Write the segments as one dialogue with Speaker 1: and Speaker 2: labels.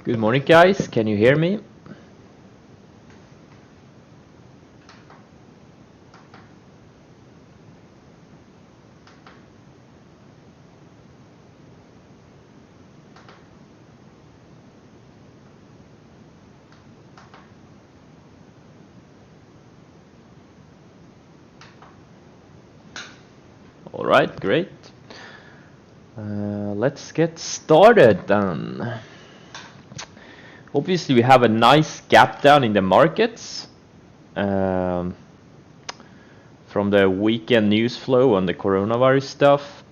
Speaker 1: Good morning, guys. Can you hear me? All right, great. Let's get started then. Obviously, we have a nice gap down in the markets from the weekend news flow on the coronavirus stuff.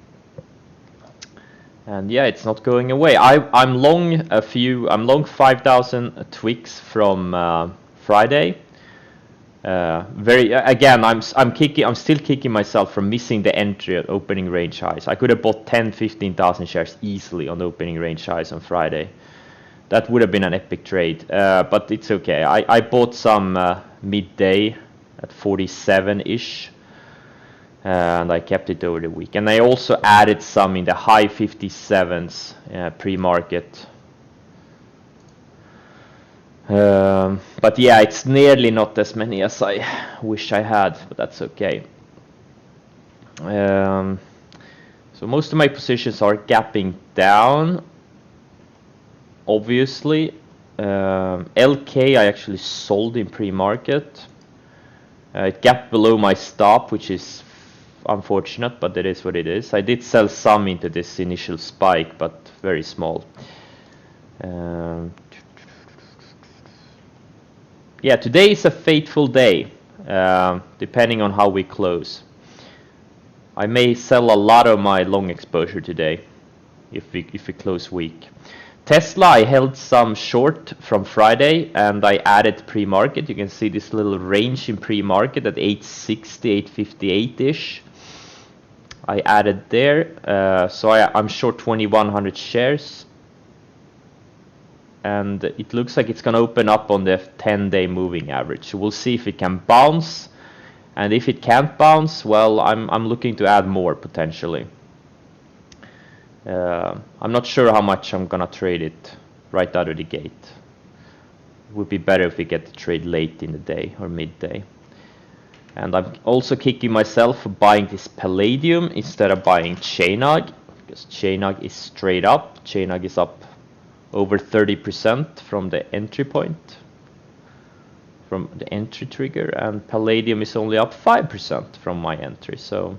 Speaker 1: And yeah, it's not going away. I'm long 5,000 tweaks from Friday. I'm still kicking myself from missing the entry at opening range highs. I could have bought 15,000 shares easily on the opening range highs on Friday. That would have been an epic trade, but it's okay. I bought some midday at 47-ish, and I kept it over the week. And I also added some in the high 57s pre-market. But yeah, it's nearly not as many as I wish I had, but that's okay. So most of my positions are gapping down, obviously. LK I actually sold in pre-market. It gapped below my stop, which is unfortunate, but it is what it is. I did sell some into this initial spike, but very small. Yeah, today is a fateful day, depending on how we close. I may sell a lot of my long exposure today, if we close weak. Tesla, I held some short from Friday, and I added pre-market. You can see this little range in pre-market at 860, 858-ish. I added there, so I'm short 2,100 shares. And it looks like it's going to open up on the 10-day moving average. So we'll see if it can bounce, and if it can't bounce, well, I'm looking to add more potentially. I'm not sure how much I'm going to trade it right out of the gate. It would be better if we get the trade late in the day or midday. And I'm also kicking myself for buying this Palladium instead of buying Chainag, because Chainag is straight up. Chainag is up over 30% from the entry point, from the entry trigger, and Palladium is only up 5% from my entry. So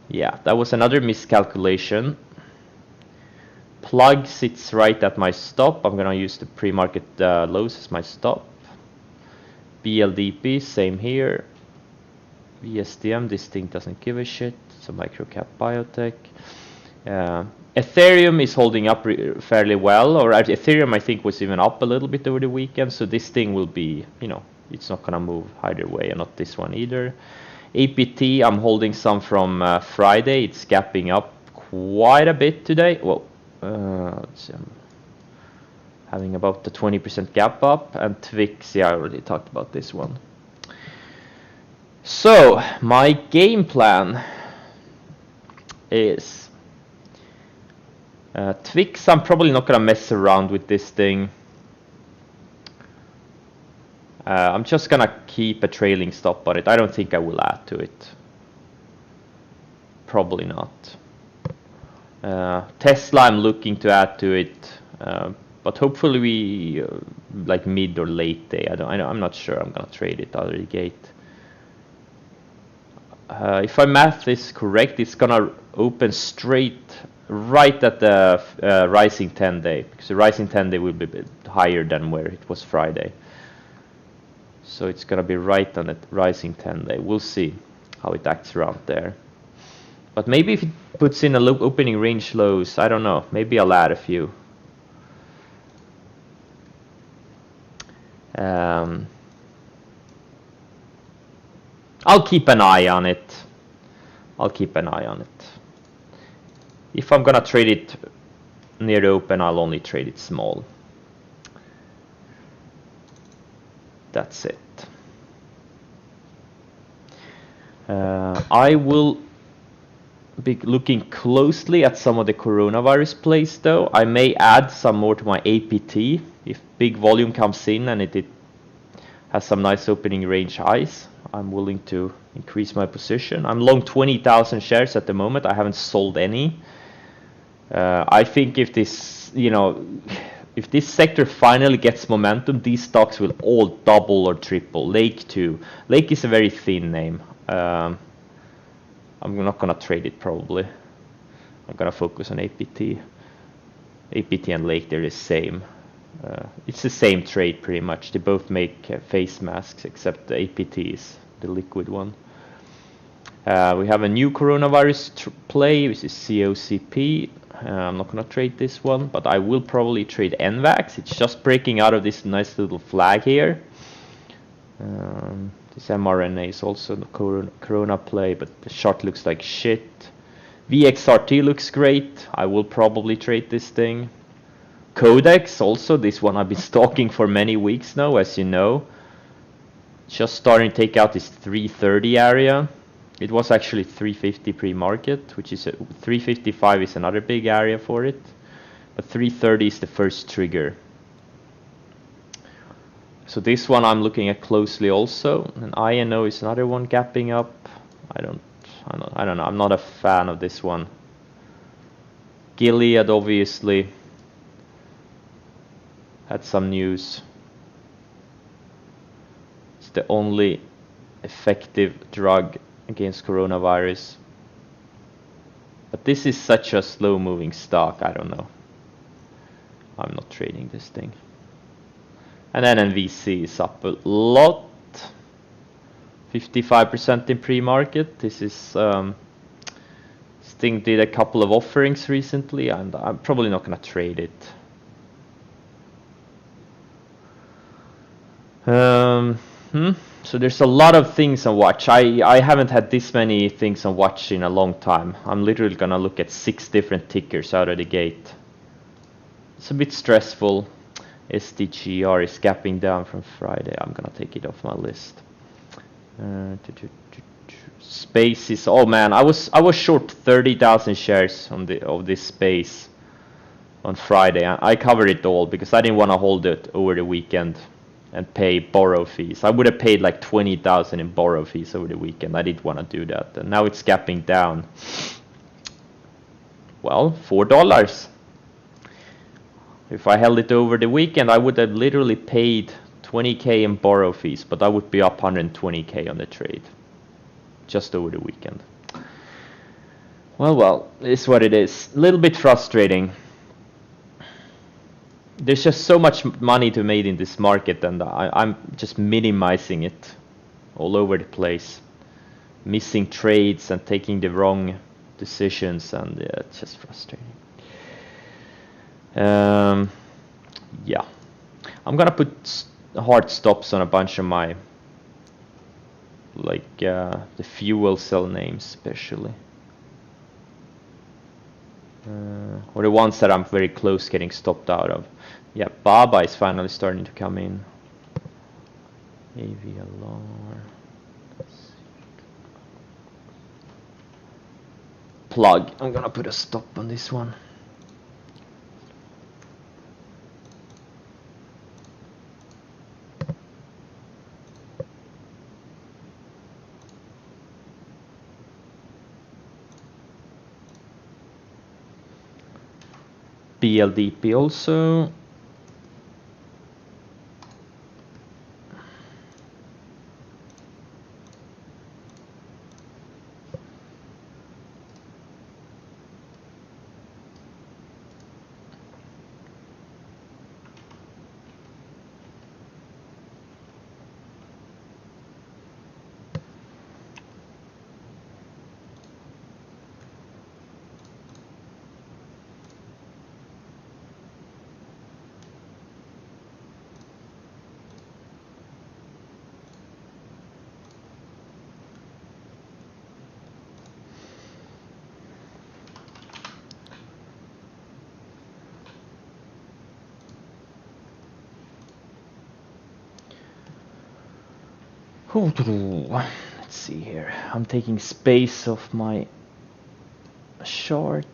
Speaker 1: yeah, that was another miscalculation. Plug sits right at my stop. I'm gonna use the pre-market lows as my stop. BLDP, same here. VSDM, this thing doesn't give a shit. It's a microcap biotech. Ethereum is holding up fairly well, or Ethereum I think was even up a little bit over the weekend, so this thing will be, it's not gonna move either way, and not this one either. APT, I'm holding some from Friday. It's gapping up quite a bit today. Well, let's see, I'm having about the 20% gap up. And Twix, yeah, I already talked about this one. So my game plan is Twix, I'm probably not gonna mess around with this thing. I'm just gonna keep a trailing stop on it. I don't think I will add to it. Probably not. Tesla, I'm looking to add to it, but hopefully we like mid or late day. I'm not sure I'm gonna trade it out of the gate. If my math is correct, it's gonna open straight right at the rising 10-day, because the rising 10-day will be a bit higher than where it was Friday. So it's gonna be right on the rising 10-day. We'll see how it acts around there. But maybe if it puts in a opening range lows, I don't know. Maybe I'll add a few. I'll keep an eye on it. If I'm gonna trade it near the open, I'll only trade it small. That's it. be looking closely at some of the coronavirus plays though. I may add some more to my APT if big volume comes in and it has some nice opening range highs. I'm willing to increase my position. I'm long 20,000 shares at the moment. I haven't sold any. I think if this, if this sector finally gets momentum, these stocks will all double or triple. Lake too. Lake is a very thin name. I'm not gonna trade it probably. I'm gonna focus on APT. APT and Lake, they're the same. It's the same trade pretty much. They both make face masks except the APT is the liquid one. We have a new coronavirus play, which is COCP. I'm not gonna trade this one, but I will probably trade NVAX. It's just breaking out of this nice little flag here. This mRNA is also the corona play, but the chart looks like shit. VXRT looks great. I will probably trade this thing. Codex also, this one I've been stalking for many weeks now, as you know. Just starting to take out this 330 area. It was actually 350 pre-market, which is 355 is another big area for it. But 330 is the first trigger. So this one I'm looking at closely also. And INO is another one gapping up. I don't know. I'm not a fan of this one. Gilead obviously had some news. It's the only effective drug against coronavirus. But this is such a slow moving stock, I don't know. I'm not trading this thing. And then NVC is up a lot. 55% in pre-market. This is this thing did a couple of offerings recently and I'm probably not gonna trade it. So there's a lot of things on watch. I haven't had this many things on watch in a long time. I'm literally gonna look at 6 different tickers out of the gate. It's a bit stressful. SDGR is gapping down from Friday. I'm gonna take it off my list. Space is, oh man, I was short 30,000 shares of this space on Friday. I covered it all because I didn't want to hold it over the weekend and pay borrow fees. I would have paid like 20,000 in borrow fees over the weekend. I didn't want to do that. And now it's gapping down. Well, $4. If I held it over the weekend, I would have literally paid 20k in borrow fees, but I would be up 120k on the trade. Just over the weekend. Well, it's what it is. A little bit frustrating. There's just so much money to be made in this market and I'm just minimizing it all over the place. Missing trades and taking the wrong decisions and yeah, it's just frustrating. Yeah. I'm gonna put hard stops on a bunch of my like the fuel cell names especially. Or the ones that I'm very close getting stopped out of. Yeah, Baba is finally starting to come in. AVLR. Plug. I'm gonna put a stop on this one. BLDP also. Let's see here. I'm taking space off my short.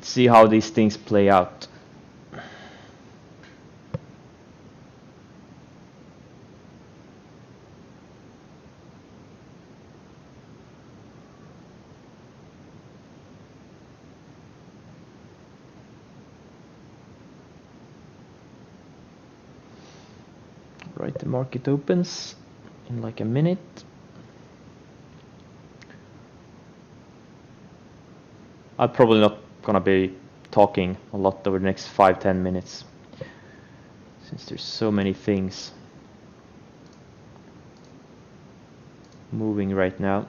Speaker 1: See how these things play out. Right, the market opens in like a minute. I'm probably not gonna be talking a lot over the next 5-10 minutes since there's so many things moving right now.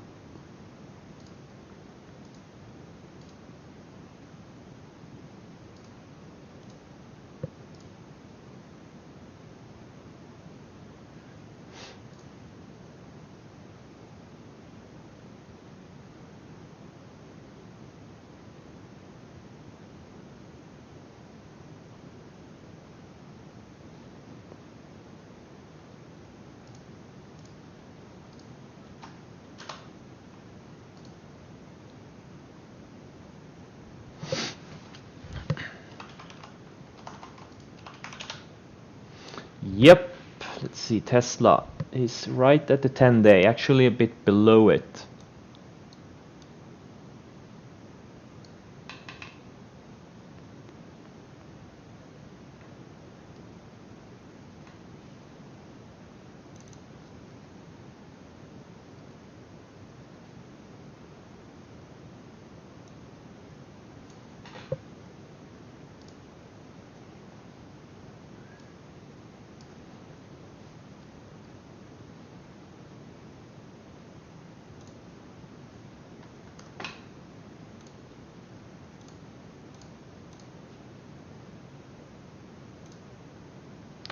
Speaker 1: Yep, let's see, Tesla is right at the 10-day, actually a bit below it.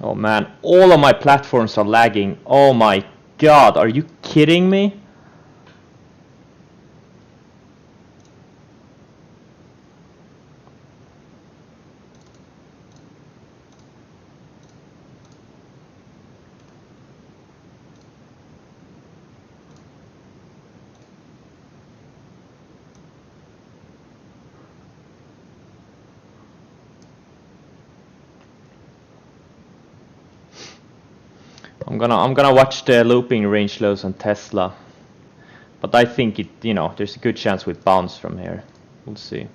Speaker 1: Oh man, all of my platforms are lagging. Oh my god, are you kidding me? I'm gonna watch the looping range lows on Tesla. But I think it, there's a good chance we bounce from here. We'll see.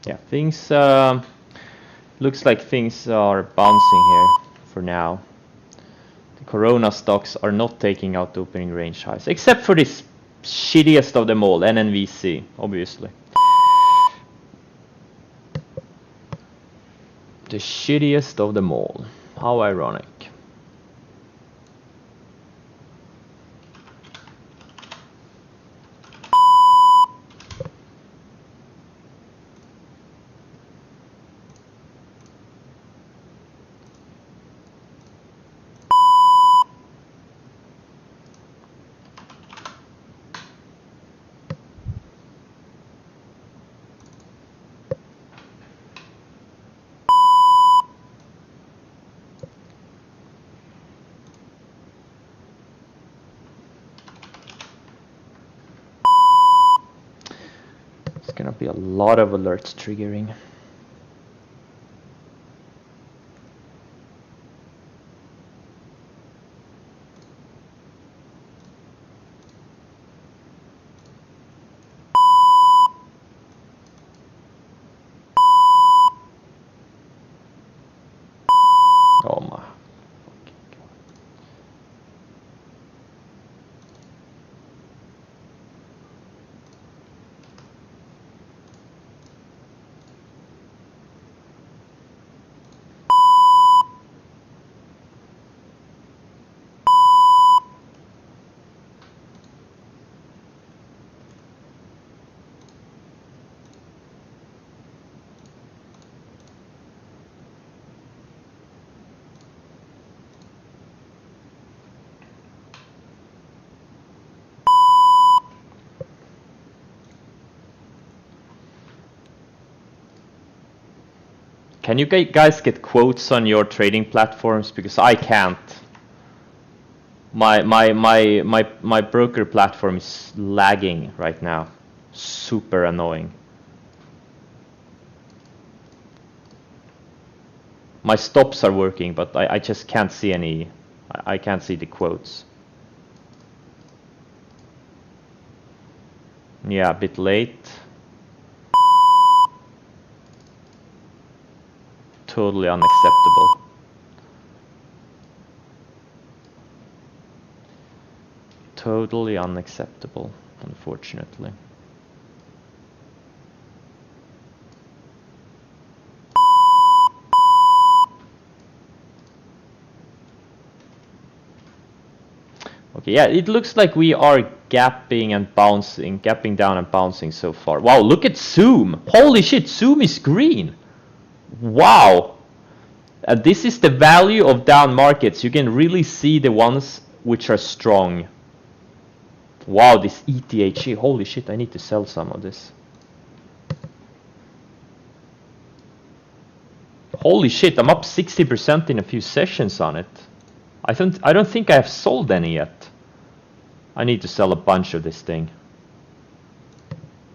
Speaker 1: Yeah, things looks like things are bouncing here for now. The Corona stocks are not taking out the opening range highs, except for this shittiest of them all, NNVC, obviously. The shittiest of them all. How ironic. gonna be a lot of alerts triggering. Oh my. Can you guys get quotes on your trading platforms? Because I can't. My broker platform is lagging right now. Super annoying. My stops are working, but I just can't see any. I can't see the quotes. Yeah, a bit late. Totally unacceptable. Totally unacceptable, unfortunately. Okay, yeah, it looks like we are gapping and bouncing, gapping down and bouncing so far. Wow, look at Zoom. Holy shit, Zoom is green. Wow. This is the value of down markets. You can really see the ones which are strong. Wow, this ETHE. Holy shit, I need to sell some of this. Holy shit, I'm up 60% in a few sessions on it. I don't think I have sold any yet. I need to sell a bunch of this thing.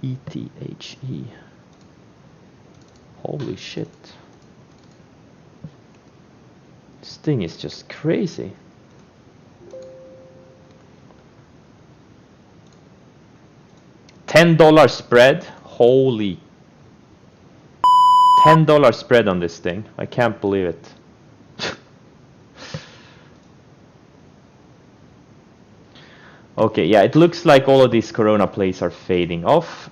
Speaker 1: ETHE. Holy shit. This thing is just crazy. $10 spread. Holy. $10 spread on this thing. I can't believe it. Okay, yeah, it looks like all of these Corona plays are fading off.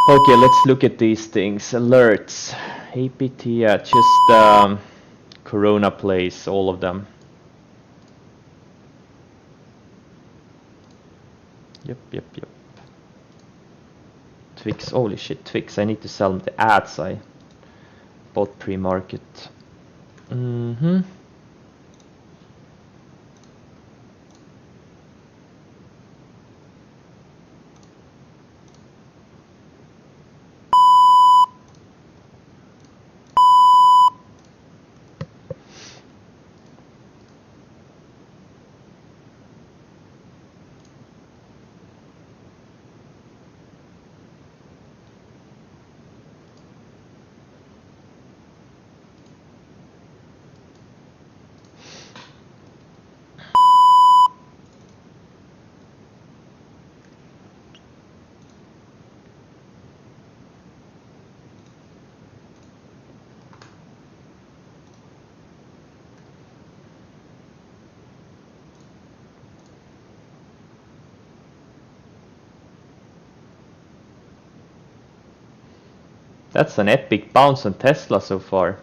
Speaker 1: Okay, let's look at these things. Alerts, APT, yeah, just Corona plays, all of them. Yep. Twix, holy shit, Twix, I need to sell the ads I bought pre-market. That's an epic bounce on Tesla so far.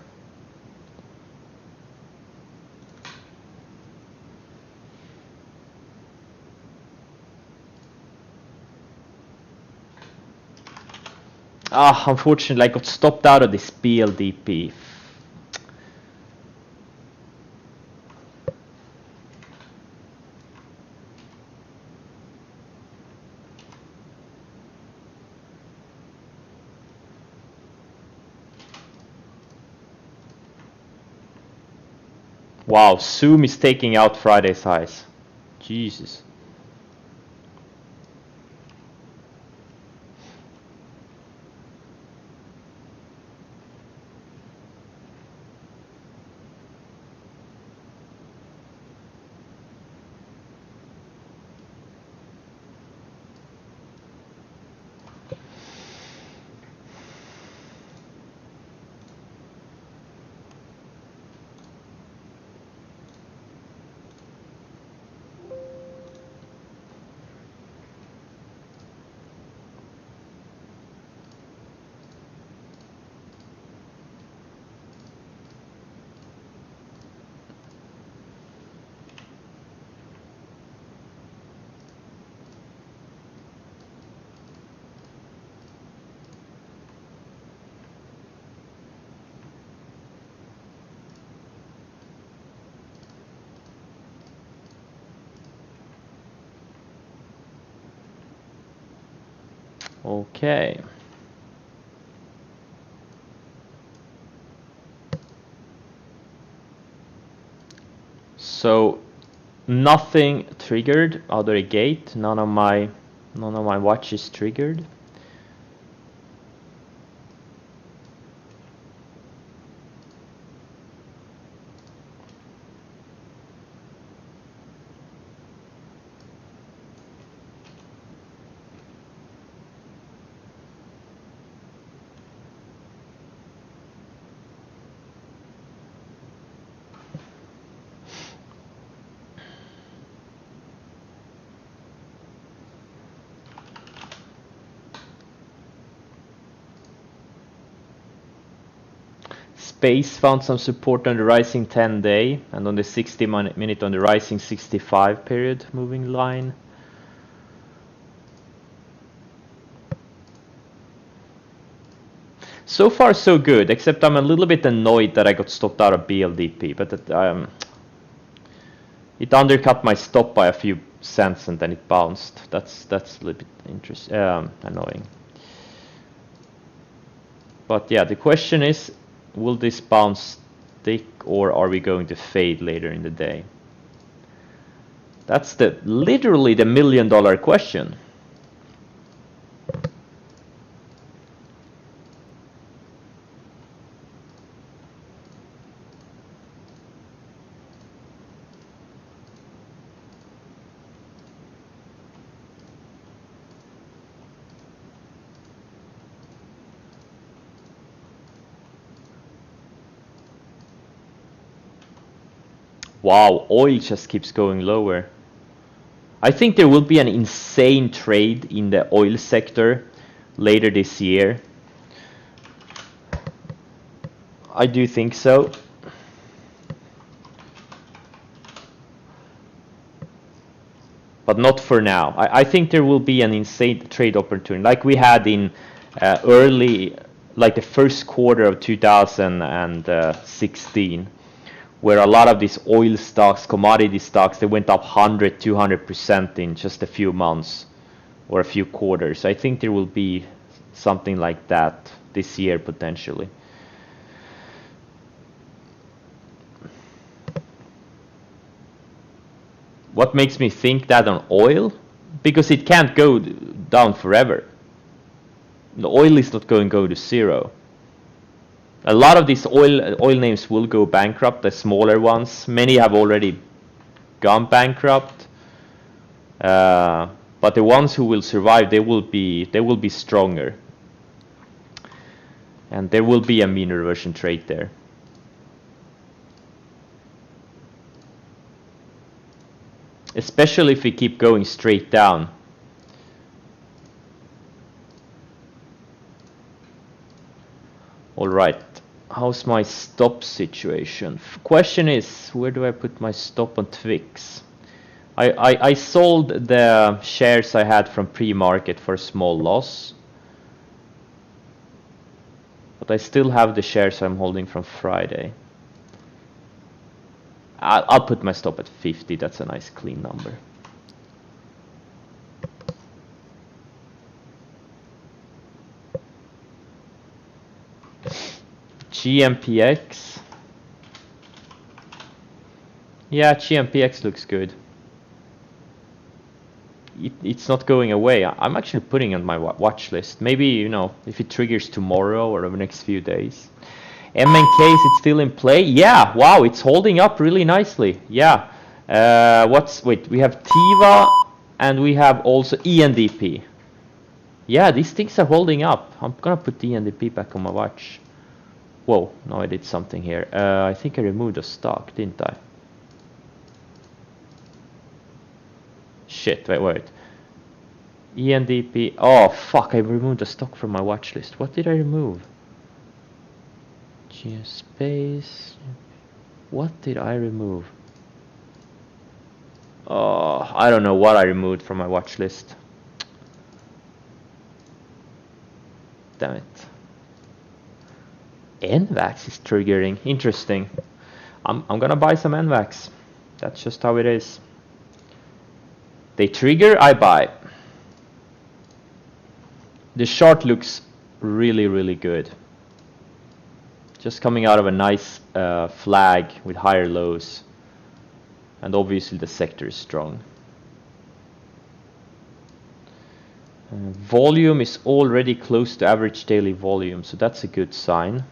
Speaker 1: Ah, unfortunately I got stopped out of this BLDP. Wow, Zoom is taking out Friday's highs. Jesus. Okay. So nothing triggered out of the gate. None of my watches triggered. Space found some support on the rising 10-day and on the 60-minute on the rising 65 period moving line. So far so good, except I'm a little bit annoyed that I got stopped out of BLDP, but it undercut my stop by a few cents and then it bounced. That's a little bit annoying. But yeah, the question is, will this bounce stick or are we going to fade later in the day? That's literally the million-dollar question. Wow, oil just keeps going lower. I think there will be an insane trade in the oil sector later this year. I do think so. But not for now. I think there will be an insane trade opportunity like we had in like the first quarter of 2016. Where a lot of these oil stocks, commodity stocks, they went up 100, 200% in just a few months or a few quarters. I think there will be something like that this year potentially. What makes me think that on oil? Because it can't go down forever. The oil is not going to go to zero. A lot of these oil names will go bankrupt, the smaller ones. Many have already gone bankrupt. But the ones who will survive, they will be stronger. And there will be a mean reversion trade there. Especially if we keep going straight down. All right. How's my stop situation? Question is, where do I put my stop on Twix? I sold the shares I had from pre-market for a small loss. But I still have the shares I'm holding from Friday. I'll put my stop at 50. That's a nice clean number. GMPX. Yeah, GMPX looks good. It's not going away. I'm actually putting it on my watch list. Maybe, you know, if it triggers tomorrow or over the next few days. MNK, is it still in play? Yeah, wow, it's holding up really nicely. Yeah. Wait, we have Tiva and we have also ENDP. Yeah, these things are holding up. I'm gonna put the ENDP back on my watch. Whoa, no, I did something here. I think I removed a stock, didn't I? Shit, wait. ENDP. Oh, fuck, I removed a stock from my watch list. What did I remove? Geospace. What did I remove? Oh, I don't know what I removed from my watch list. Damn it. NVAX is triggering. Interesting. I'm gonna buy some NVAX. That's just how it is. They trigger, I buy. The chart looks really good. Just coming out of a nice flag with higher lows, and obviously the sector is strong. Volume is already close to average daily volume, so that's a good sign.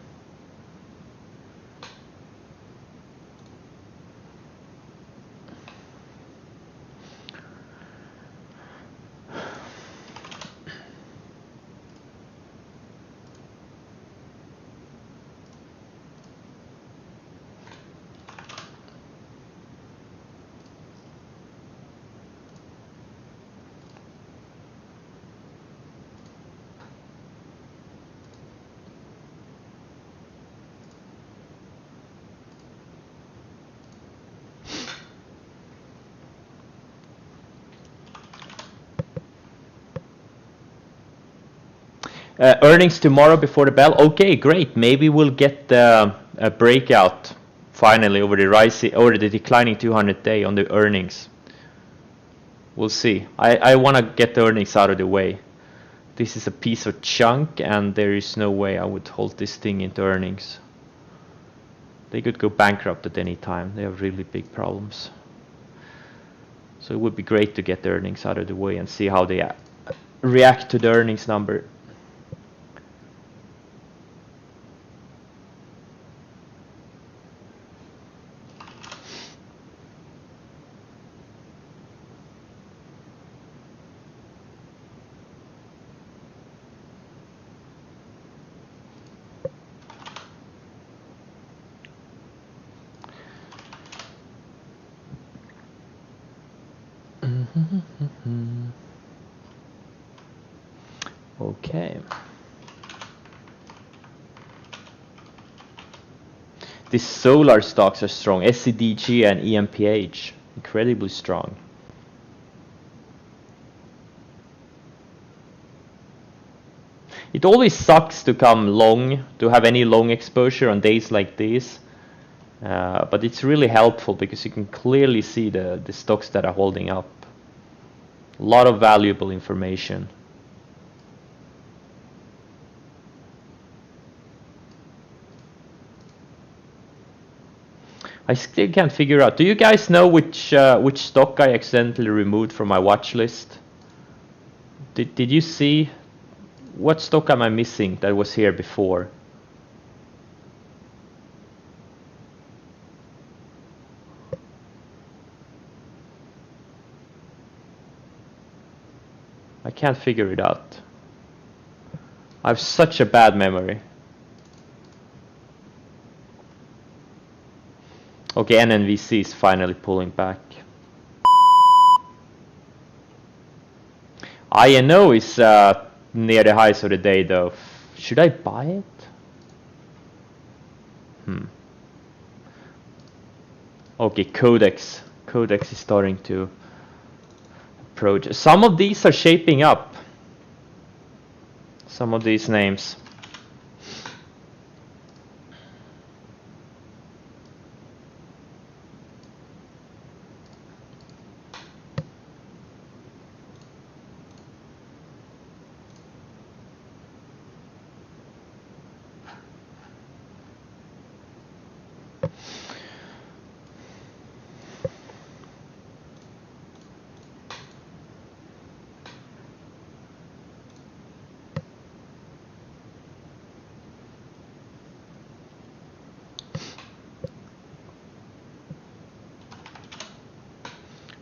Speaker 1: Earnings tomorrow before the bell. Okay, great. Maybe we'll get a breakout finally over the declining 200-day on the earnings. We'll see. I want to get the earnings out of the way. This is a piece of chunk, and there is no way I would hold this thing into earnings. They could go bankrupt at any time. They have really big problems. So it would be great to get the earnings out of the way and see how they react to the earnings number. Okay. The solar stocks are strong. SCDG and EMPH, incredibly strong. It always sucks to come long, to have any long exposure on days like this. But it's really helpful because you can clearly see the stocks that are holding up. A lot of valuable information. I still can't figure out. Do you guys know which stock I accidentally removed from my watch list? Did you see? What stock am I missing that was here before? I can't figure it out. I have such a bad memory. Okay, NNVC is finally pulling back. INO is near the highs of the day though. Should I buy it? Okay, Codex. Codex is starting to approach. Some of these are shaping up. Some of these names.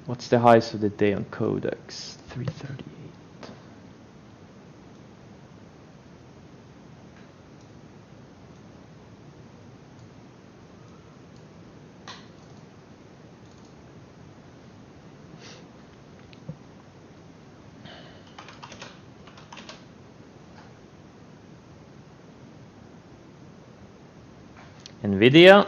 Speaker 1: What's the highs of the day on Codex? 338. Nvidia.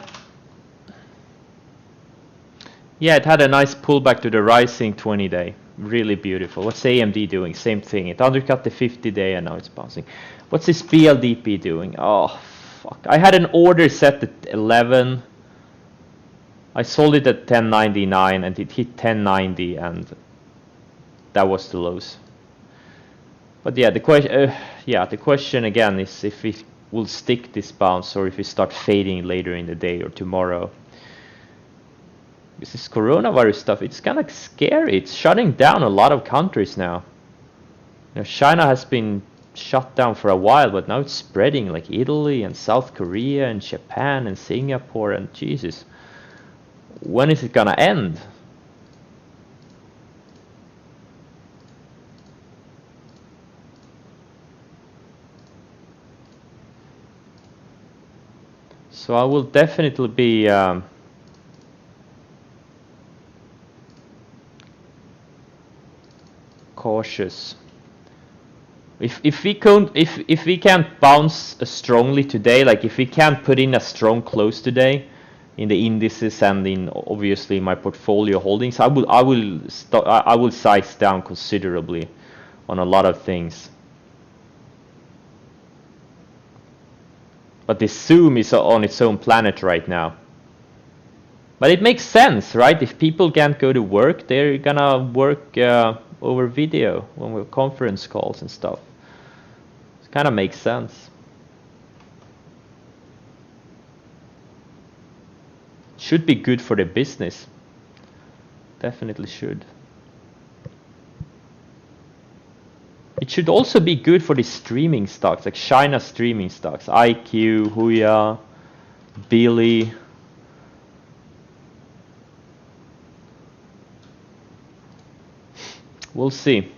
Speaker 1: Yeah, it had a nice pullback to the rising 20-day. Really beautiful. What's AMD doing? Same thing. It undercut the 50-day and now it's bouncing. What's this BLDP doing? Oh, fuck. I had an order set at 11. I sold it at 1099 and it hit 1090 and that was the lows. But yeah, the question again is if we will stick this bounce or if we start fading later in the day or tomorrow. This coronavirus stuff, it's kind of scary. It's shutting down a lot of countries now. You know, China has been shut down for a while, but now it's spreading, like Italy and South Korea and Japan and Singapore, and Jesus, when is it gonna end? So I will definitely be cautious. If we can't bounce strongly today, like if we can't put in a strong close today in the indices and in obviously my portfolio holdings, I will size down considerably on a lot of things. But this Zoom is on its own planet right now. But it makes sense, right? If people can't go to work, they're gonna work over video when we're conference calls and stuff. It kind of makes sense. Should be good for the business. Definitely should. It should also be good for the streaming stocks, like China streaming stocks, IQ, Huya, Billy. We'll see.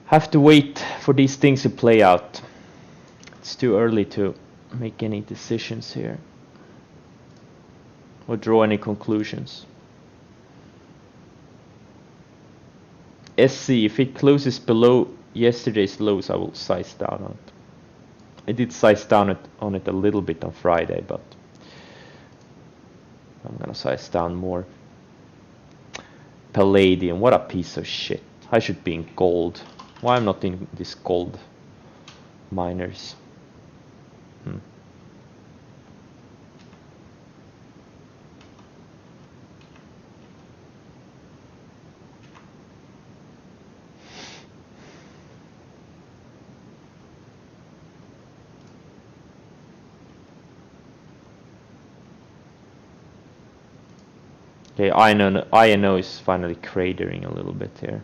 Speaker 1: Have to wait for these things to play out. It's too early to make any decisions here or draw any conclusions. SC, if it closes below yesterday's lows, I will size down on it. I did size down on it a little bit on Friday, but I'm gonna size down more. Palladium, what a piece of shit. I should be in gold. Why I'm not in this gold miners? Okay, INO is finally cratering a little bit here.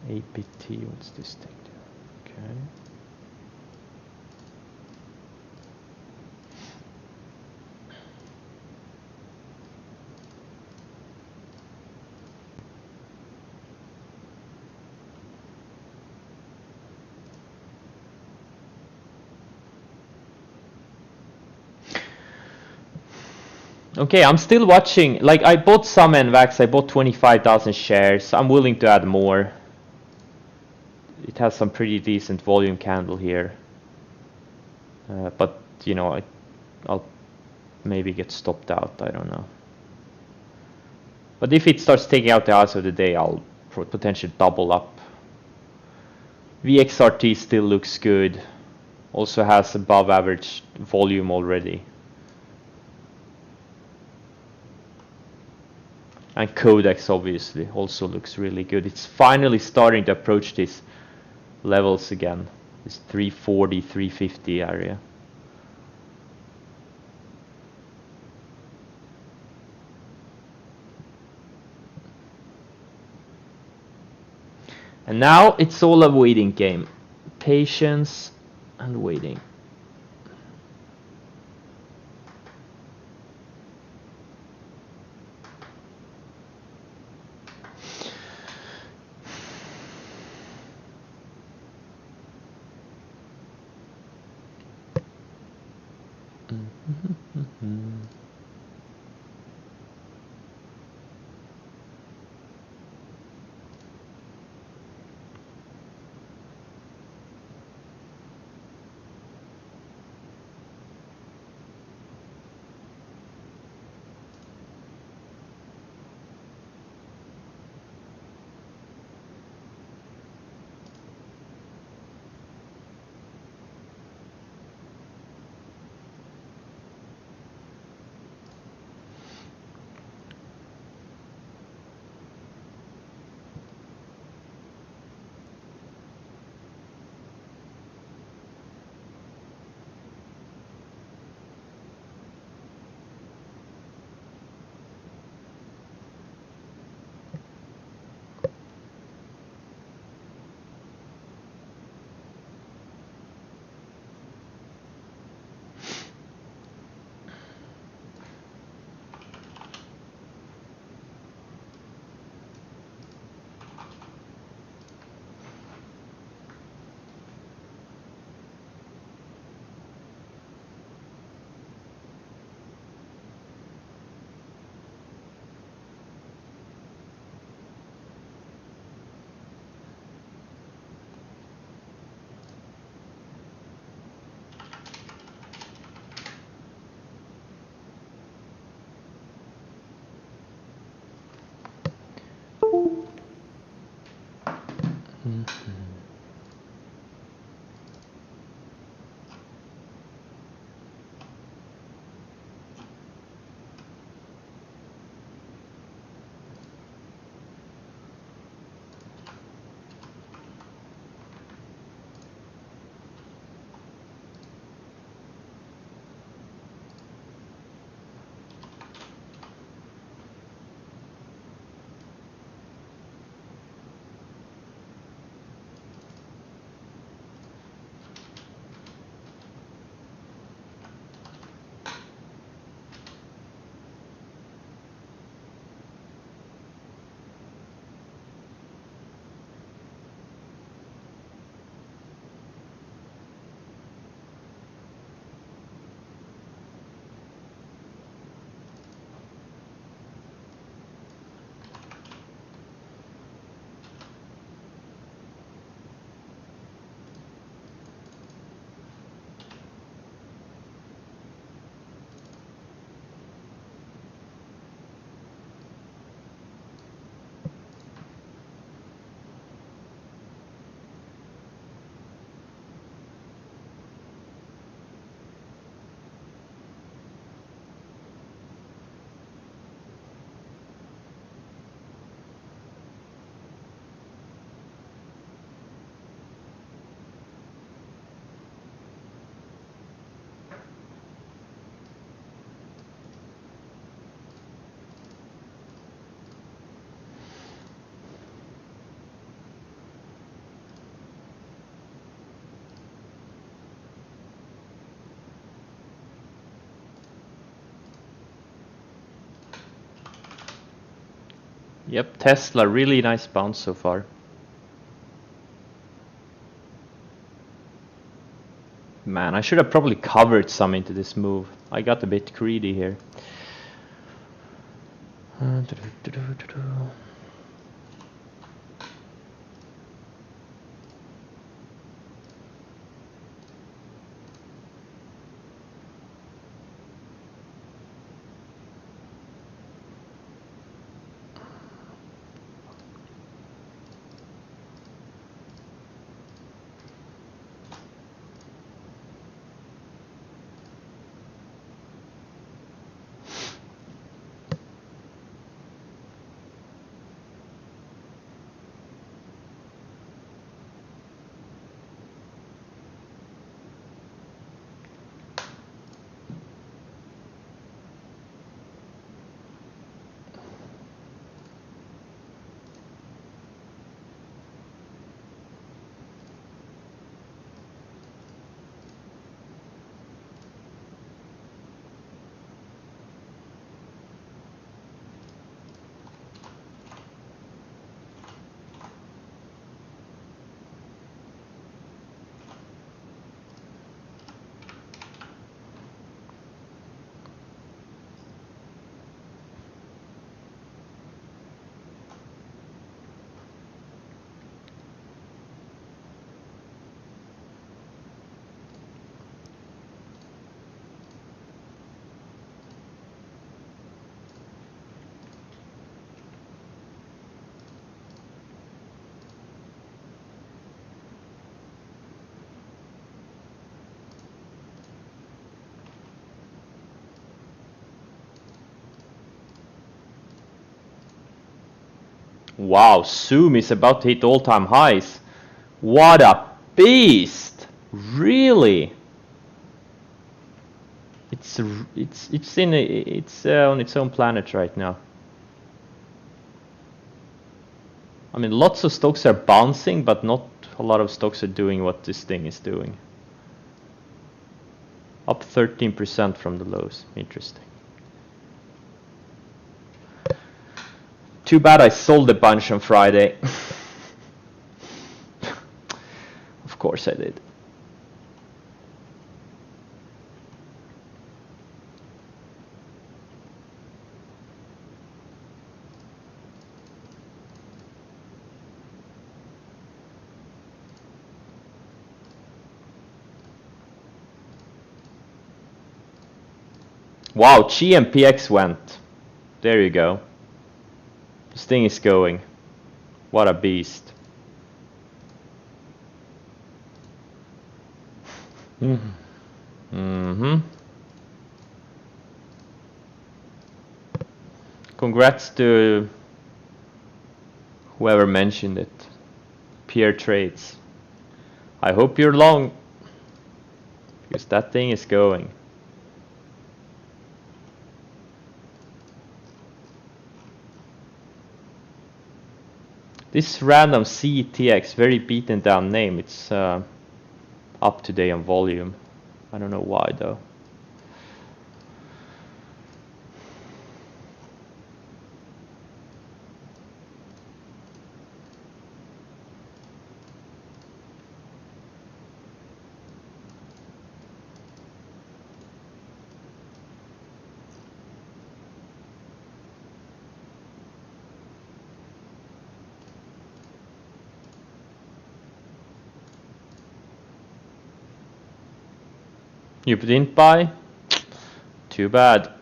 Speaker 1: APT, what's this thing? Okay. Okay, I'm still watching. Like, I bought some NVAX, I bought 25,000 shares. I'm willing to add more. It has some pretty decent volume candle here. But, you know, I'll maybe get stopped out, I don't know. But if it starts taking out the odds of the day, I'll potentially double up. VXRT still looks good. Also has above average volume already. And Codex obviously also looks really good. It's finally starting to approach these levels again. This 340, 350 area. And now it's all a waiting game. Patience and waiting. Yep, Tesla, really nice bounce so far. Man, I should have probably covered some into this move. I got a bit greedy here. Wow, Zoom is about to hit all-time highs. What a beast! Really? It's on its own planet right now. I mean, lots of stocks are bouncing, but not a lot of stocks are doing what this thing is doing. Up 13% from the lows. Interesting. Too bad I sold a bunch on Friday. Of course I did. Wow, GMPX went. There you go. This thing is going. What a beast. Congrats to whoever mentioned it. Peer trades. I hope you're long, because that thing is going. This random CTX, very beaten down name, it's up today on volume. I don't know why though. You didn't buy? Too bad.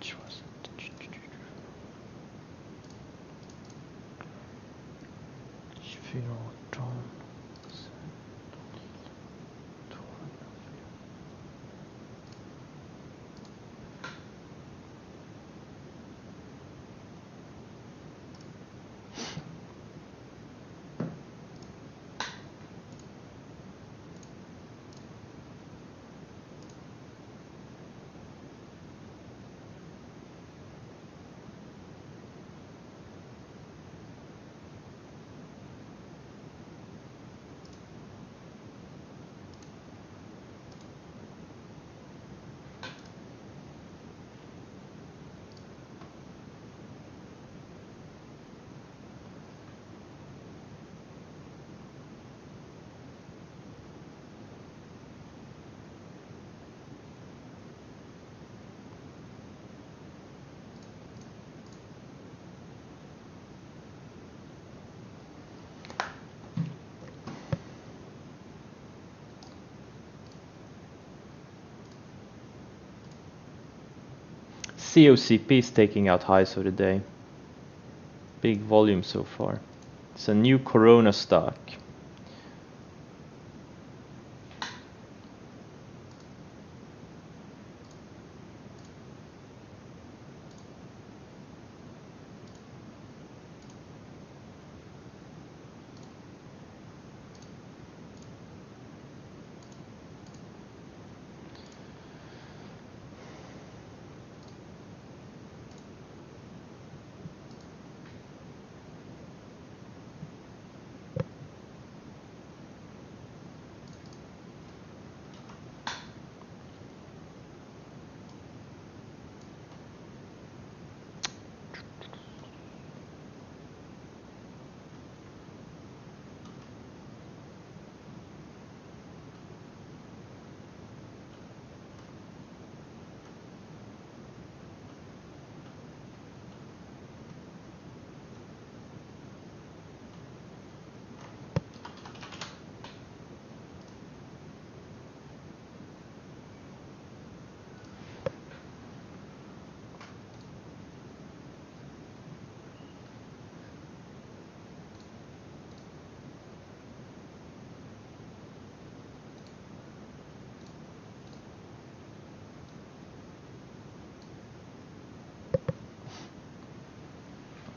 Speaker 1: much was it? COCP is taking out highs of the day. Big volume so far. It's a new Corona stock.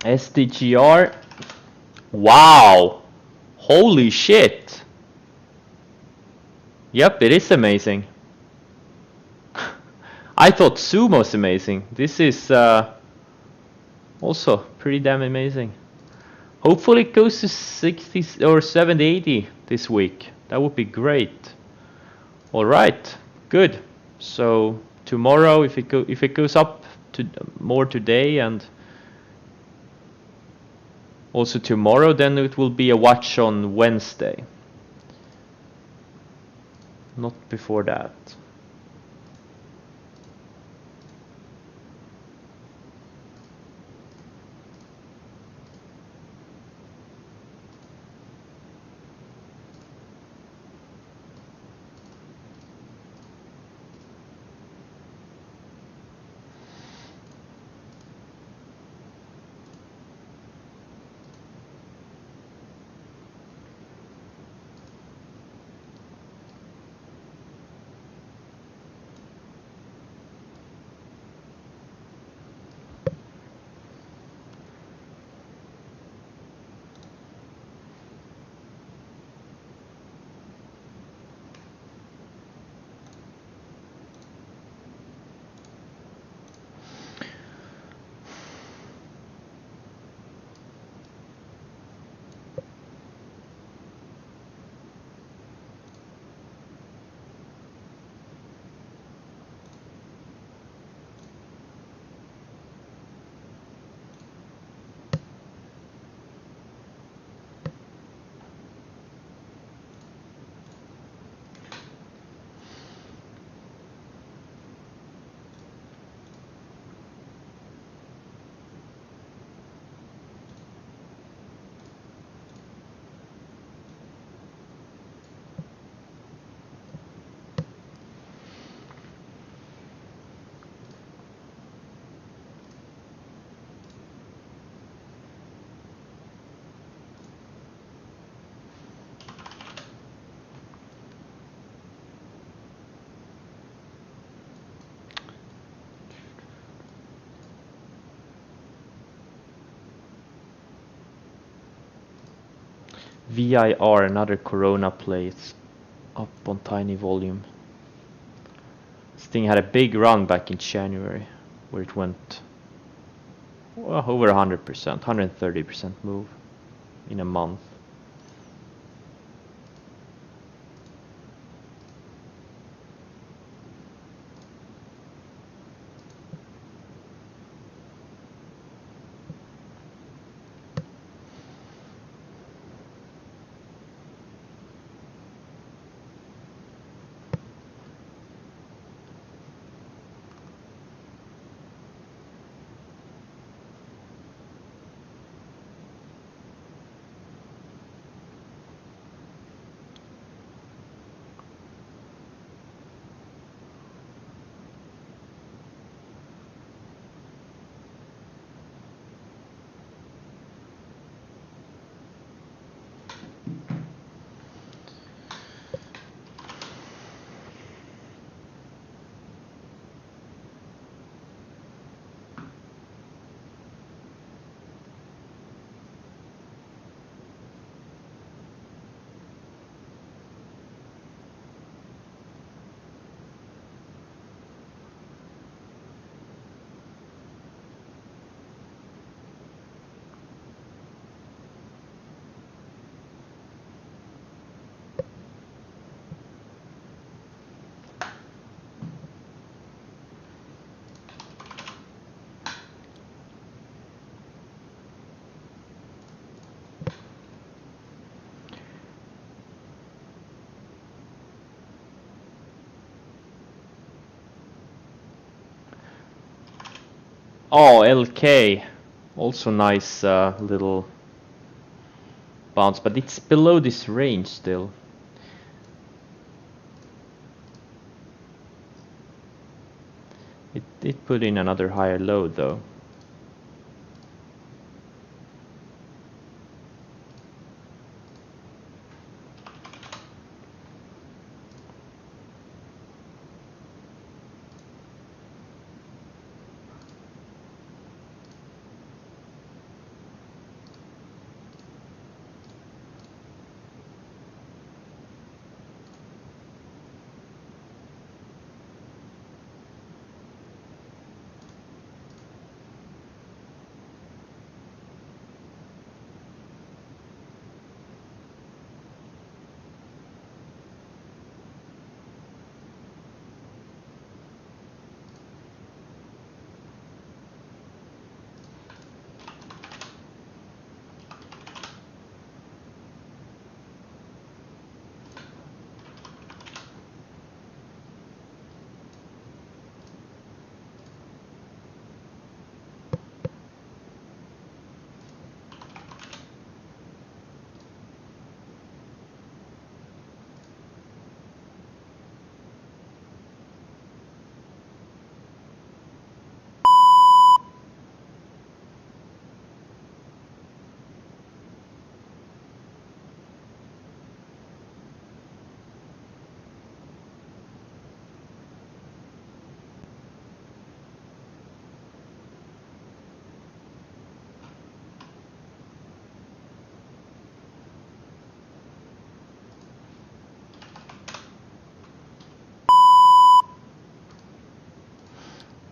Speaker 1: SDGR. Wow. Holy shit. Yep, it is amazing. I thought Sumo was amazing. This is also pretty damn amazing. Hopefully it goes to 60 or 70, 80 this week. That would be great. All right, good. So tomorrow, if it goes up to more today and also tomorrow, then it will be a watch on Wednesday. Not before that. VIR, another Corona play. It's up on tiny volume. This thing had a big run back in January where it went over 100%, 130% move in a month. Oh, LK, also nice little bounce, but it's below this range still. It put in another higher low though.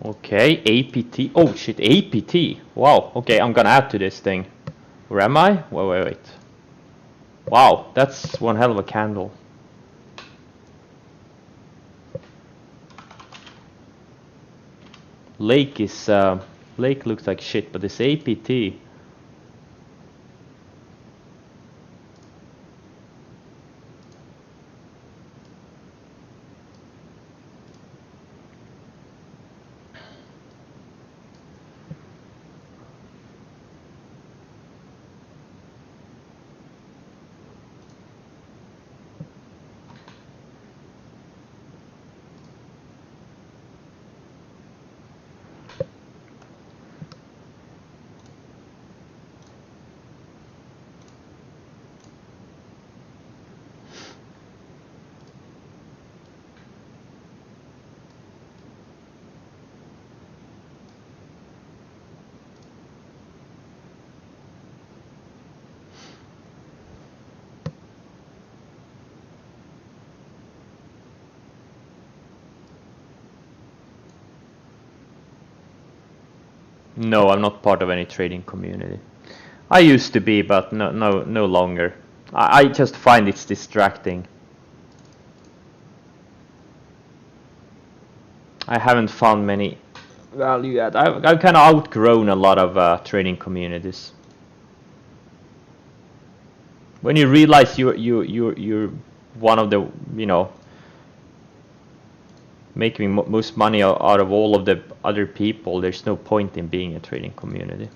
Speaker 1: Okay, APT. Oh shit, APT. Wow. Okay, I'm gonna add to this thing. Where am I? Wait. Wow, that's one hell of a candle. Lake looks like shit, but this APT. No, I'm not part of any trading community. I used to be, but no longer. I just find it's distracting. I haven't found many value add. I've kind of outgrown a lot of trading communities. When you realize you're one of the, you know, making most money out of all of the other people, there's no point in being a trading community.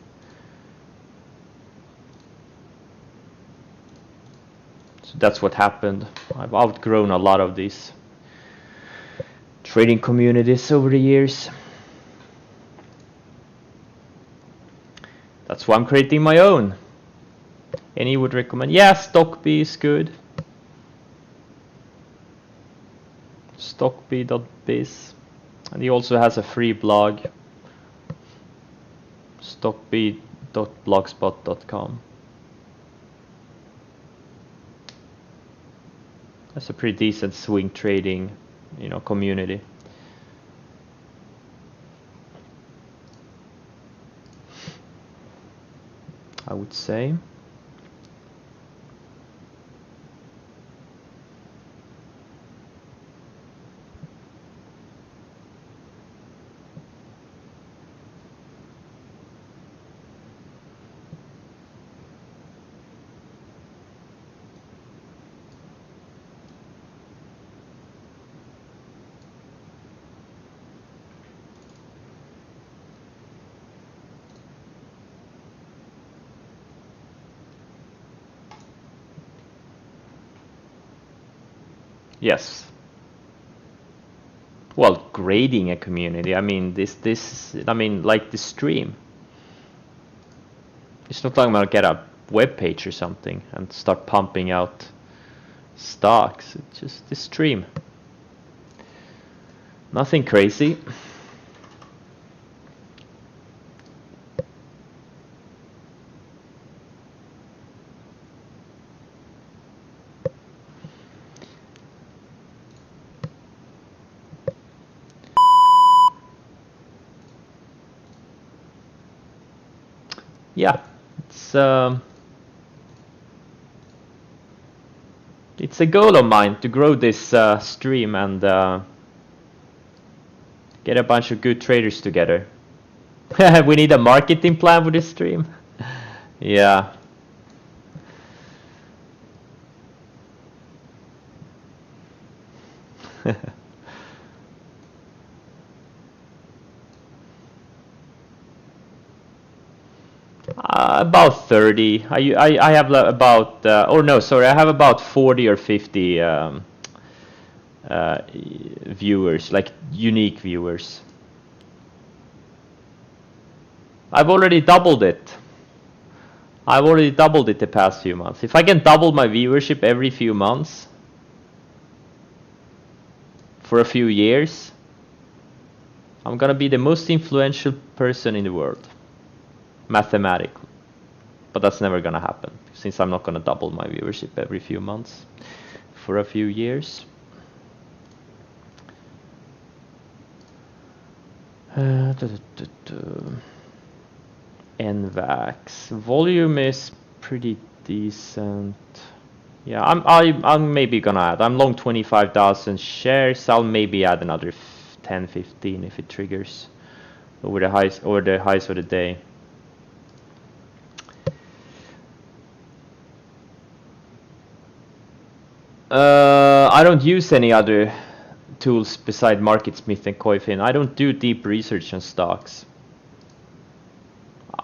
Speaker 1: So that's what happened. I've outgrown a lot of these trading communities over the years. That's why I'm creating my own. Any would recommend? Yeah, StockB is good. StockB.biz. And he also has a free blog. StockB.blogspot.com. That's a pretty decent swing trading, you know, community. I would say. Yes. Well, grading a community. I mean, I mean, like the stream. It's not like I'm gonna get a web page or something and start pumping out stocks. It's just the stream. Nothing crazy. Yeah, it's a goal of mine to grow this stream and get a bunch of good traders together. We need a marketing plan for this stream. Yeah. About 30. I have about oh no, sorry, I have about 40 or 50 viewers, like unique viewers. I've already doubled it. I've already doubled it the past few months. If I can double my viewership every few months for a few years, I'm gonna be the most influential person in the world, mathematically. But that's never gonna happen, since I'm not gonna double my viewership every few months for a few years. NVAX volume is pretty decent. Yeah, I'm maybe gonna add. I'm long 25,000 shares. I'll maybe add another 10, 15 if it triggers over the highs of the day. I don't use any other tools beside MarketSmith and Koifin. I don't do deep research on stocks.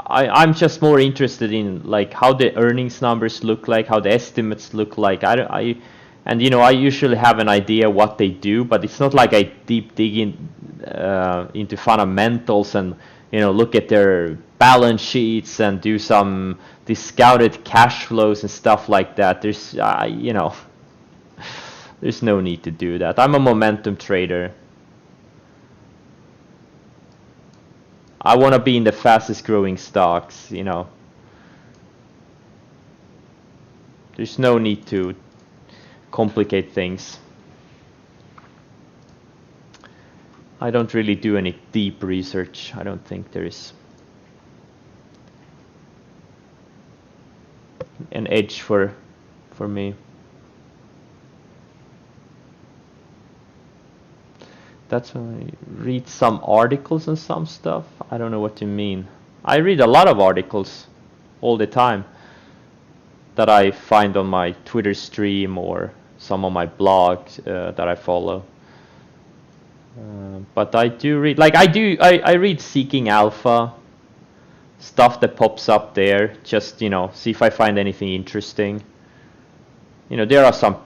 Speaker 1: I'm just more interested in like how the earnings numbers look like, how the estimates look like. And you know, I usually have an idea what they do, but it's not like I deep dig into fundamentals and, you know, look at their balance sheets and do some discounted cash flows and stuff like that. There's you know, there's no need to do that. I'm a momentum trader. I want to be in the fastest growing stocks, you know. There's no need to complicate things. I don't really do any deep research. I don't think there is. an edge for me. That's when I read some articles and some stuff. I don't know what you mean. I read a lot of articles all the time that I find on my Twitter stream or some of my blogs that I follow. But I do read, like I read Seeking Alpha, stuff that pops up there, just, you know, see if I find anything interesting. You know, there are some,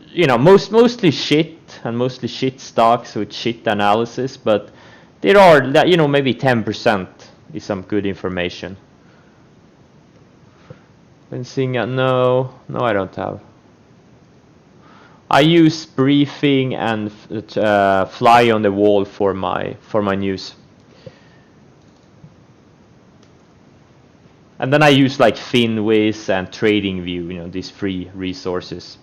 Speaker 1: you know, mostly shit and mostly shit stocks with shit analysis, but there are, you know, maybe 10% is some good information. Been seeing no, I don't have. I use Briefing and Fly on the Wall for my news. And then I use like FinWiz and TradingView, you know, these free resources.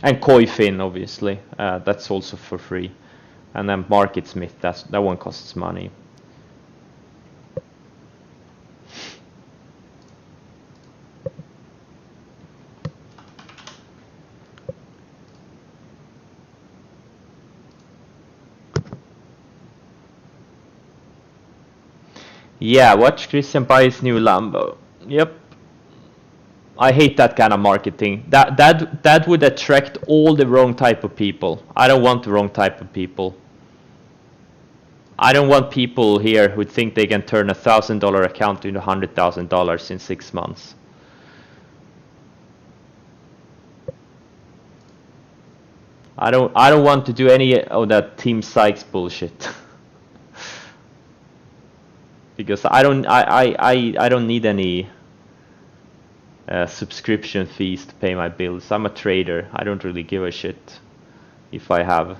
Speaker 1: And Koifin, obviously, that's also for free. And then MarketSmith, that one costs money. Yeah, watch Christian buy his new Lambo. Yep. I hate that kind of marketing. That would attract all the wrong type of people. I don't want the wrong type of people. I don't want people here who think they can turn $1,000 account into $100,000 in 6 months. I don't want to do any of that Team Sykes bullshit. Because I don't need any subscription fees to pay my bills. I'm a trader. I don't really give a shit if I have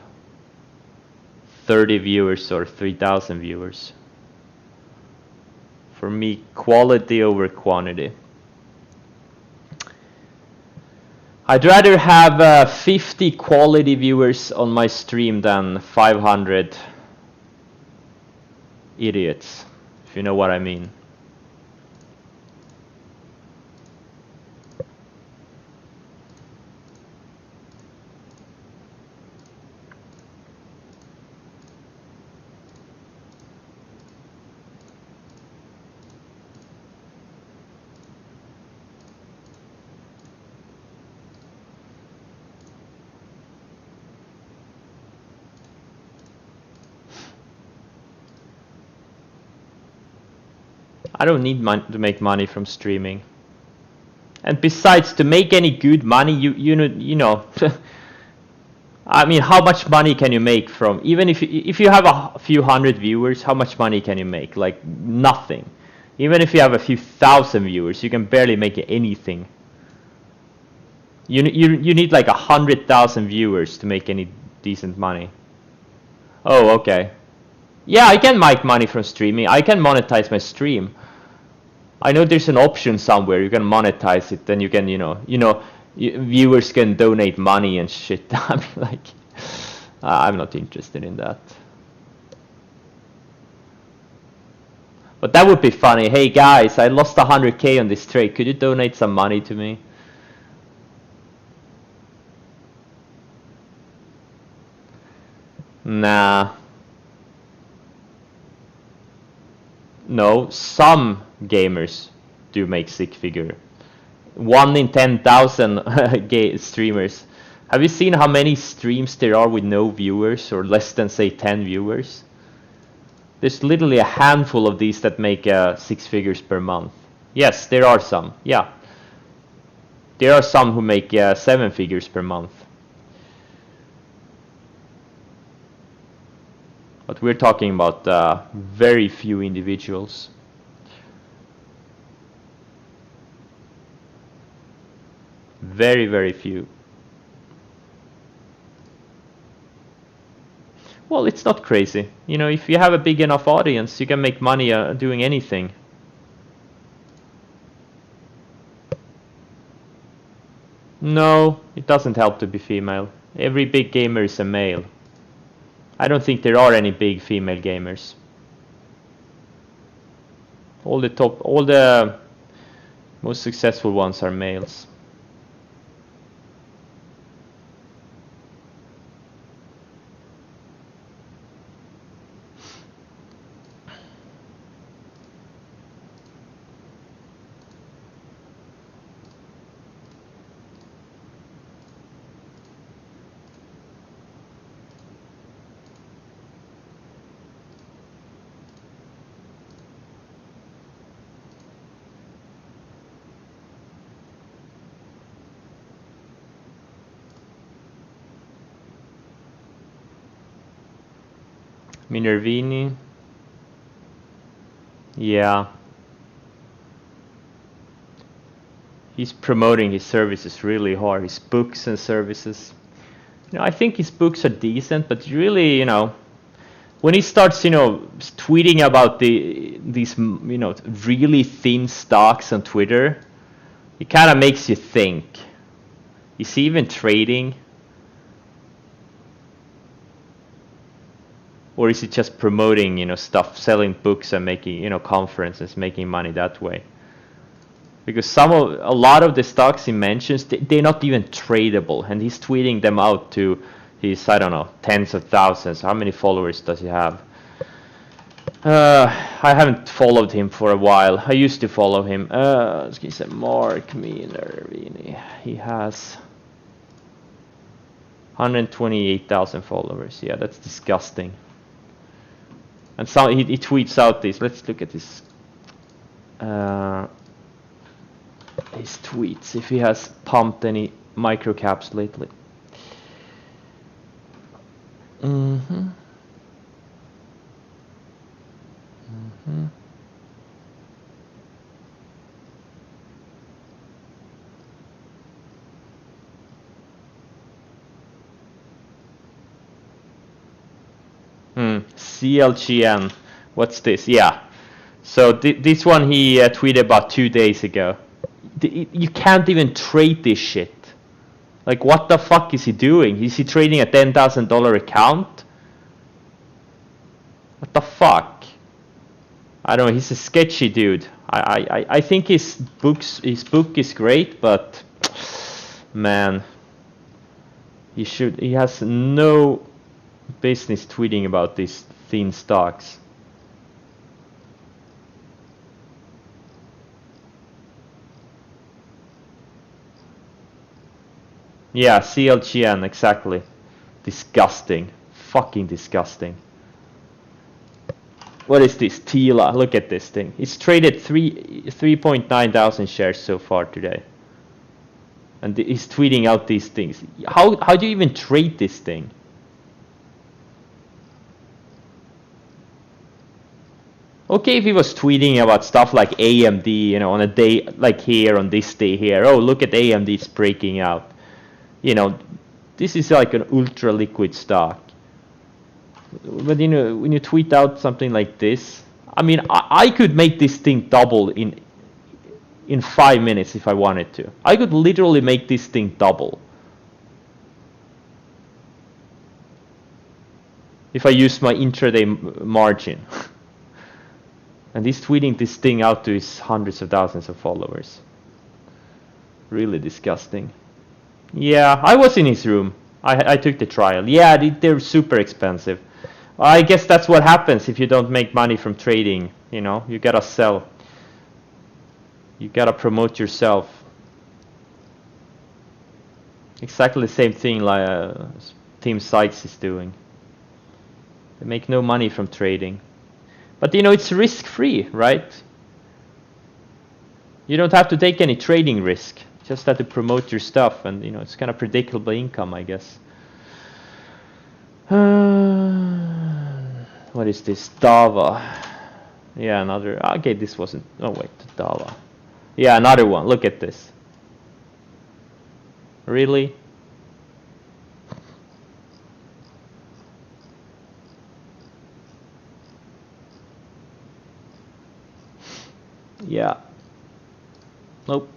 Speaker 1: 30 viewers or 3,000 viewers. For me, quality over quantity. I'd rather have 50 quality viewers on my stream than 500 idiots, if you know what I mean. I don't need to make money from streaming. And besides, to make any good money, you know, I mean, how much money can you make from, even if you have a few hundred viewers, how much money can you make? Like nothing. Even if you have a few thousand viewers, you can barely make anything. You need like 100,000 viewers to make any decent money. Oh, okay. Yeah, I can make money from streaming. I can monetize my stream. I know there's an option somewhere you can monetize it. Then you can, viewers can donate money and shit. I'm like, I'm not interested in that. But that would be funny. Hey guys, I lost 100K on this trade. Could you donate some money to me? Nah. No, some gamers do make six figure. 1 in 10,000 streamers. Have you seen how many streams there are with no viewers or less than say 10 viewers? There's literally a handful of these that make 6 figures per month. Yes, there are some. Yeah. There are some who make 7 figures per month. But we're talking about very few individuals. Very, very few. Well, it's not crazy. You know, if you have a big enough audience, you can make money doing anything. No, it doesn't help to be female. Every big gamer is a male. I don't think there are any big female gamers. All the most successful ones are males. Minervini. Yeah. He's promoting his services really hard, his books and services. I think his books are decent, but really, when he starts, tweeting about these, really thin stocks on Twitter, it kind of makes you think. Is he even trading? Or is he just promoting, stuff, selling books and making, conferences, making money that way? Because a lot of the stocks he mentions, they're not even tradable, and he's tweeting them out to his, I don't know, tens of thousands. How many followers does he have? I haven't followed him for a while. I used to follow him. He said Mark Minervini. He has 128,000 followers. Yeah, that's disgusting. And so he tweets out this. Let's look at this. His tweets, if he has pumped any microcaps lately. CLGN. What's this? Yeah. So this one he tweeted about 2 days ago. You can't even trade this shit. Like, what the fuck is he doing? Is he trading a $10,000 account? What the fuck? I don't know. He's a sketchy dude. I think his book is great, but man, he has no business tweeting about these thin stocks. Yeah, CLGN, exactly. Disgusting. Fucking disgusting. What is this? Tila. Look at this thing. It's traded 3.9 thousand shares so far today. And he's tweeting out these things. How do you even trade this thing? Okay, if he was tweeting about stuff like AMD, on a day like here, on this day here. Oh, look at AMD, it's breaking out. This is like an ultra liquid stock. But when you tweet out something like this, I mean, I could make this thing double in 5 minutes if I wanted to. I could literally make this thing double if I use my intraday margin. And he's tweeting this thing out to his hundreds of thousands of followers. Really disgusting. Yeah, I was in his room. I took the trial. Yeah, they're super expensive. I guess that's what happens if you don't make money from trading. You gotta sell. You gotta promote yourself. Exactly the same thing like Team Sites is doing. They make no money from trading. But it's risk-free, right? You don't have to take any trading risk. Just have to promote your stuff, and it's kind of predictable income, I guess. What is this? Dava. Yeah, another. Okay, this wasn't. Oh wait, Dava. Yeah, another one. Look at this. Really? Yeah. Nope.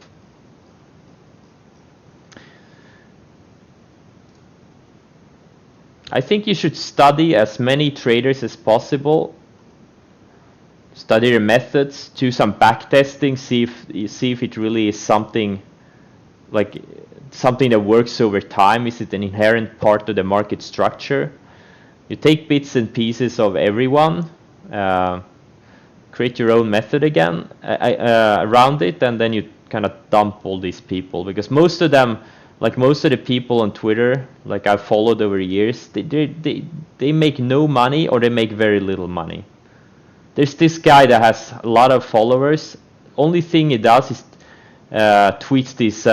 Speaker 1: I think you should study as many traders as possible study the methods, do some back testing, see if it really is something like something that works over time. Is it an inherent part of the market structure? You take bits and pieces of everyone, create your own method again around it, and then you kind of dump all these people, because most of them, like most of the people on Twitter, like I've followed over years, they make no money or they make very little money. There's this guy that has a lot of followers. Only thing he does is tweets these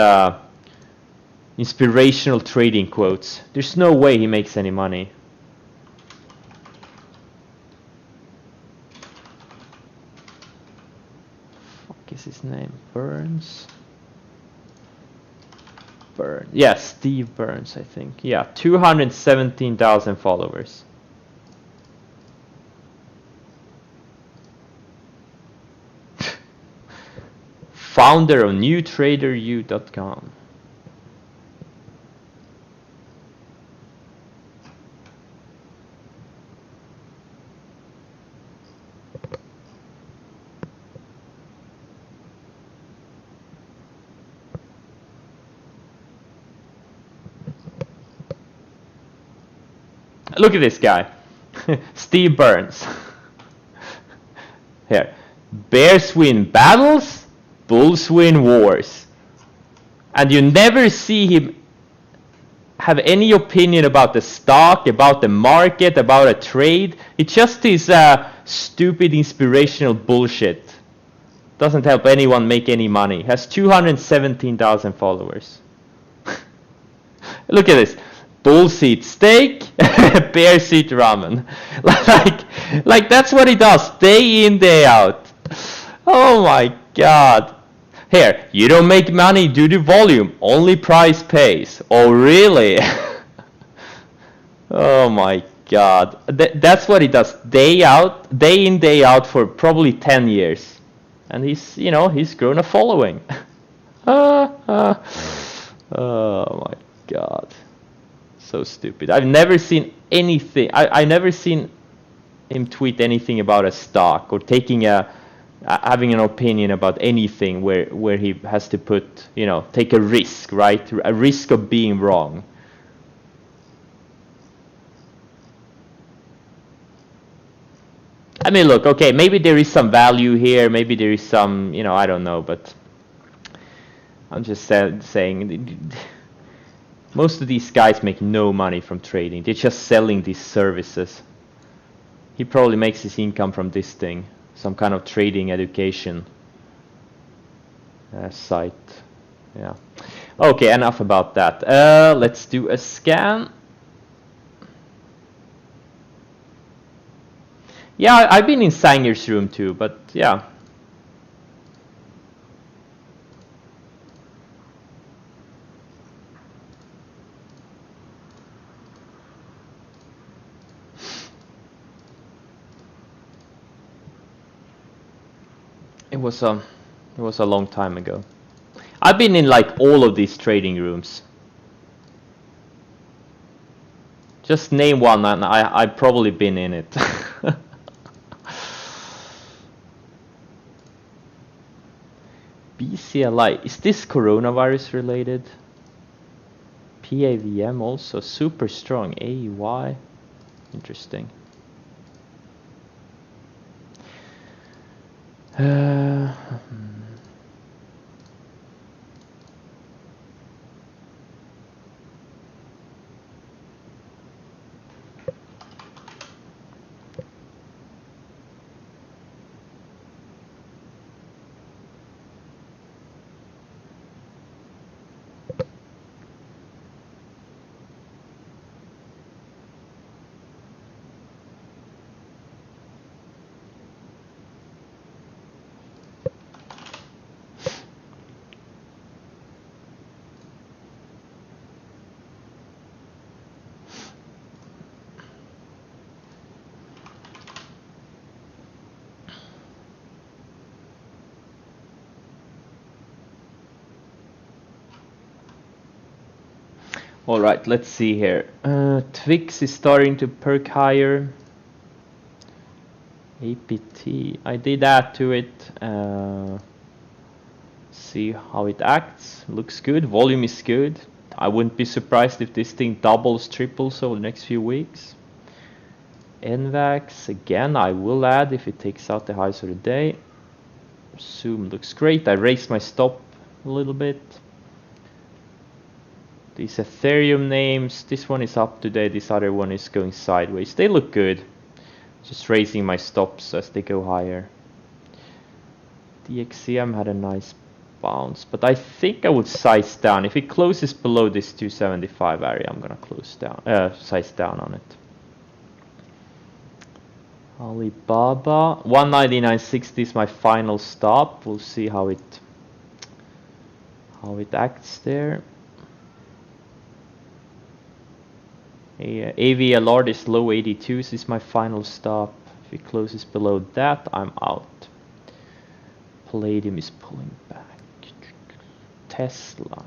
Speaker 1: inspirational trading quotes. There's no way he makes any money. Fuck is his name? Burns? Yeah, Steve Burns, I think. Yeah, 217,000 followers. Founder of newtraderu.com. Look at this guy, Steve Burns. Here, bears win battles, bulls win wars. And you never see him have any opinion about the stock, about the market, about a trade. It's just his stupid inspirational bullshit. Doesn't help anyone make any money. Has 217,000 followers. Look at this. Bulls eat steak, bears eat ramen. Like that's what he does, day in, day out. Oh my god. Here, you don't make money due to volume, only price pays. Oh really? Oh my god. That's what he does, day in, day out for probably 10 years. And he's grown a following. Oh my god. So stupid. I've never seen anything. I've never seen him tweet anything about a stock or having an opinion about anything where he has to take a risk, right? A risk of being wrong. I mean, look, okay, maybe there is some value here, maybe there is some, I don't know, but I'm just saying most of these guys make no money from trading. They're just selling these services. He probably makes his income from this thing, some kind of trading education site. Yeah. Okay, enough about that. Let's do a scan. Yeah, I've been in Sanger's room too, but yeah. It was a long time ago. I've been in like all of these trading rooms. Just name one and I've probably been in it. BCLI, is this coronavirus related? PAVM also super strong. AY, interesting. All right, let's see here. Twix is starting to perk higher. APT, I did add to it. See how it acts. Looks good. Volume is good. I wouldn't be surprised if this thing doubles, triples over the next few weeks. NVAX, again, I will add if it takes out the highs of the day. Zoom looks great. I raised my stop a little bit. These Ethereum names, this one is up today, this other one is going sideways. They look good. Just raising my stops as they go higher. DXCM had a nice bounce, but I think I would size down. If it closes below this 275 area, I'm gonna size down on it. Alibaba 199.60 is my final stop. We'll see how it acts there. AVLR is low 82s is my final stop. If it closes below that, I'm out. Palladium is pulling back. Tesla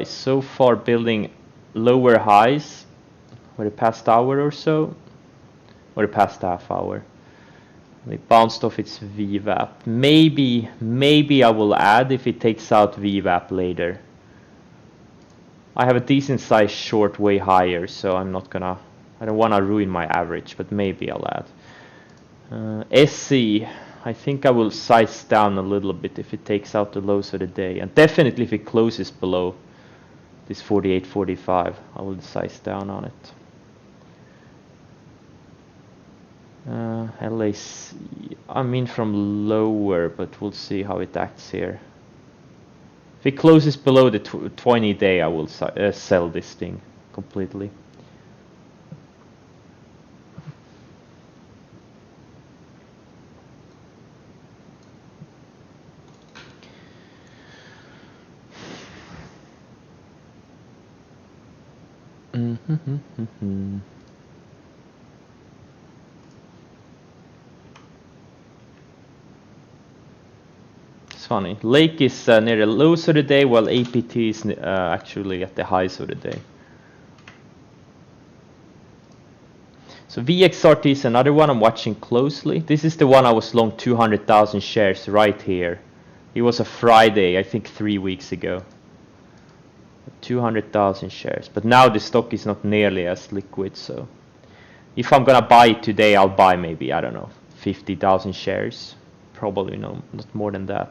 Speaker 1: is so far building lower highs for the past hour or so, or the past half hour. It bounced off its VWAP. Maybe I will add if it takes out VWAP later. I have a decent size short way higher, so I don't want to ruin my average, but maybe I'll add. SC, I think I will size down a little bit if it takes out the lows of the day, and definitely if it closes below this 48.45, I will size down on it. LAC, I'm in from lower, but we'll see how it acts here. If it closes below the 20 day, I will sell this thing completely. It's funny. Lake is near the lows of the day, while APT is actually at the highs of the day. So VXRT is another one I'm watching closely. This is the one I was long 200,000 shares right here. It was a Friday, I think 3 weeks ago. 200,000 shares, but now the stock is not nearly as liquid, so if I'm gonna buy it today, I'll buy maybe, I don't know, 50,000 shares, probably no, not more than that.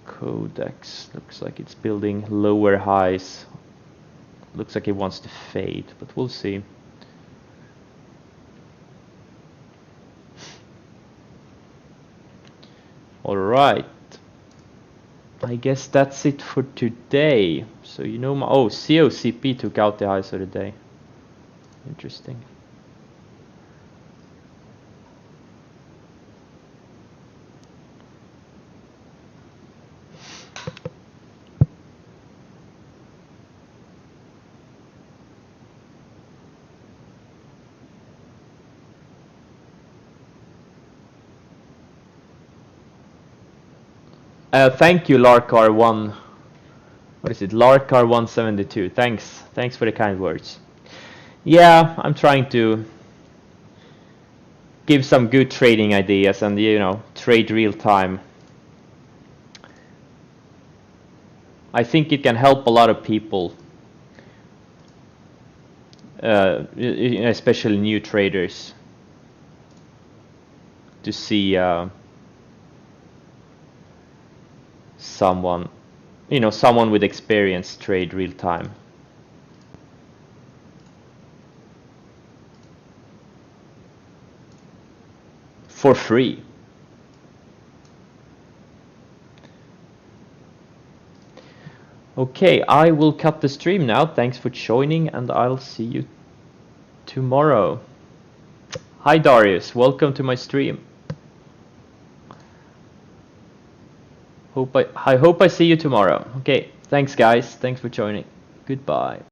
Speaker 1: Codex looks like it's building lower highs, looks like it wants to fade, but we'll see. All right, I guess that's it for today. So you know, COCP took out the highs of the day. Interesting. Thank you, Larkar1. What is it? Larkar172. Thanks for the kind words. Yeah, I'm trying to give some good trading ideas and, you know, trade real time. I think it can help a lot of people, especially new traders, to see someone with experience trade real time. For free. Okay, I will cut the stream now. Thanks for joining, and I'll see you tomorrow. Hi Darius, welcome to my stream. I hope I see you tomorrow. Okay, thanks guys. Thanks for joining. Goodbye.